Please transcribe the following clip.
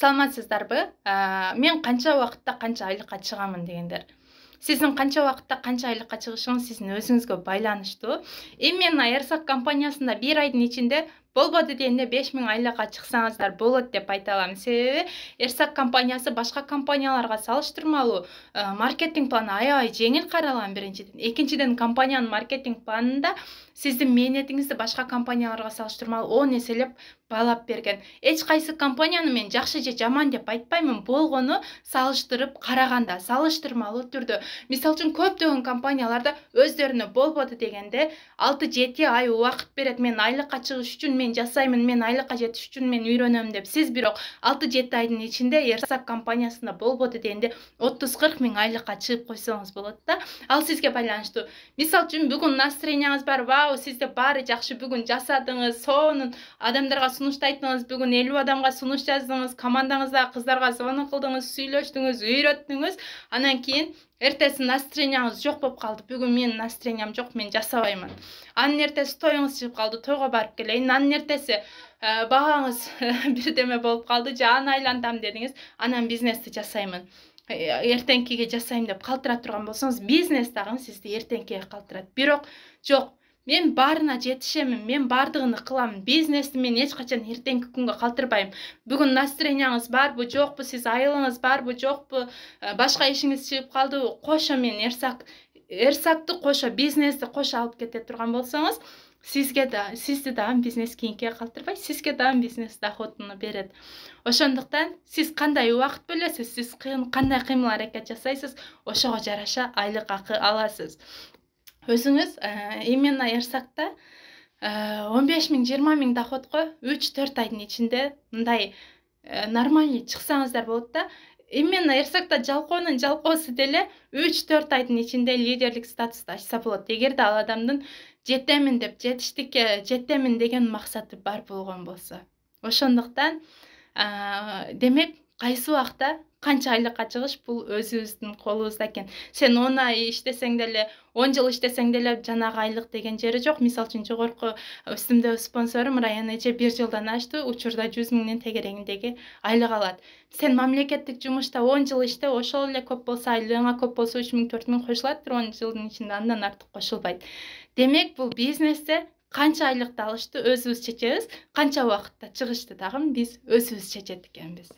Саламатсыздарбы? Мен канча убакытта канча айлыкка чыгамын дегендер. Сиздин канча убакытта канча айлыкка чыгышыңыз сиздин өзүңүзгө байланыштуу. Эми мен Аэрсак компаниясында 1 айдын ичинде болбоду дегенде 5000 айлыкка чыксаңыздар болот деп айта алам. Себеби Эрсак компаниясы башка компанияларга салыштырмалуу маркетинг планы аябай жеңил каралган биринчиден. Экинчиден компаниянын маркетинг планында сиздин мээнетиңизди башка компанияларга салыштырмалуу 10 эселеп баалап берген. Эч кайсы компанияны мен жакшы же жаман деп айтпаймын. Болгону салыштырып караганда салыштырмалуу түрдө. Мисалы үчүн көптөгөн компанияларда өздөрүнө болбоду дегенде 6-7 ай убакыт берет. Мен айлыкка чыгыш үчүн мен жасаймын, мен айлыкка жетиш үчүн мен үйрөнөм деп. Сиз бирок 6-7 айдын ичинде Эрсак компаниясында болбоду дегенде 30-40 миң айлыкка чыгып койсоңуз болот да. Ал сизге байланыштуу. Мисалы үчүн бүгүн настроенияңыз бар, вау, сизде баары жакшы, бүгүн жасадыңыз, сонун адамдарга сунуштайтыңыз, бүгүн 50 адамга сунуш жаздыңыз, командаңызда кыздарга звонок кылдыңыз, сүйлөштүңүз, үйрөттүңүз. Анан кийин эртеси настроенияңыз жок болуп калды. Бүгүн менин настроениям жок, мен жасабаймын. Анын эртеси тоюңуз чыгып калды, тойго барып келейин. Анын эртеси багаңыз бирдеме болуп калды, же аны айлантам дедиңиз. Анан бизнести жасаймын. Эртеңкиге жасайм деп калтыра турган болсоңуз, бизнес дагы сизди эртеңкиге калтырат. Бирок жок, мен баарына жетишемин, мен бардыгын кылам. Бизнести мен эч качан эртеңки күнгө калтырбайм. Бүгүн настроенияңыз барбы, жокпу, сиз айылыңыз барбы, жокпу, башка ишиңиз чыгып калдыбы, кошо мен Эрсакты кошо, бизнести кошо алып кете турган болсоңуз, сизди дагы бизнес кийинкиге калтырбай, сизге дагы бизнес доходуну берет. Ошондуктан сиз кандай убакыт бөлөсүз, сиз кандай кыймыл аракет жасайсыз, ошого жараша айлык акы аласыз. Өзүңүз именно Эрсакта 15 миң, 20 миң доходко 3-4 айдын ичинде мындай нормальный чыксаңыздар болот да. Именно Эрсакта жалкоонун жалкоосу деле 3-4 айдын ичинде лидерлик статусту ачса болот. Эгерде ал адамдын жетемин деп, жетиштикке жетемин деген максаты бар болгон болсо. Ошондуктан демек кайсы убакта канча айлыкка чыгыш бул өзүбүздүн колубузда экен. Сен 10 ай иштесең деле, 10 жыл иштесең деле жанагы айлык деген жери жок. Мисалы үчүн жогорку үстүмдө спонсорум Раян эже 1 жылдан ашты, учурда 100 миңдин тегерегиндеги айлык алат. Сен мамлекеттик жумушта 10 жыл иште, ошол эле көп болсо, айлыгыңа көп болсо 3 миң, 4 миң кошулат, 10 жылдын ичинде андан артык кошулбайт. Демек бул бизнесте канча айлыкты алышты өзүбүз чечебиз, канча убакытта чыгышты дагы биз өзүбүз чечет экенбиз.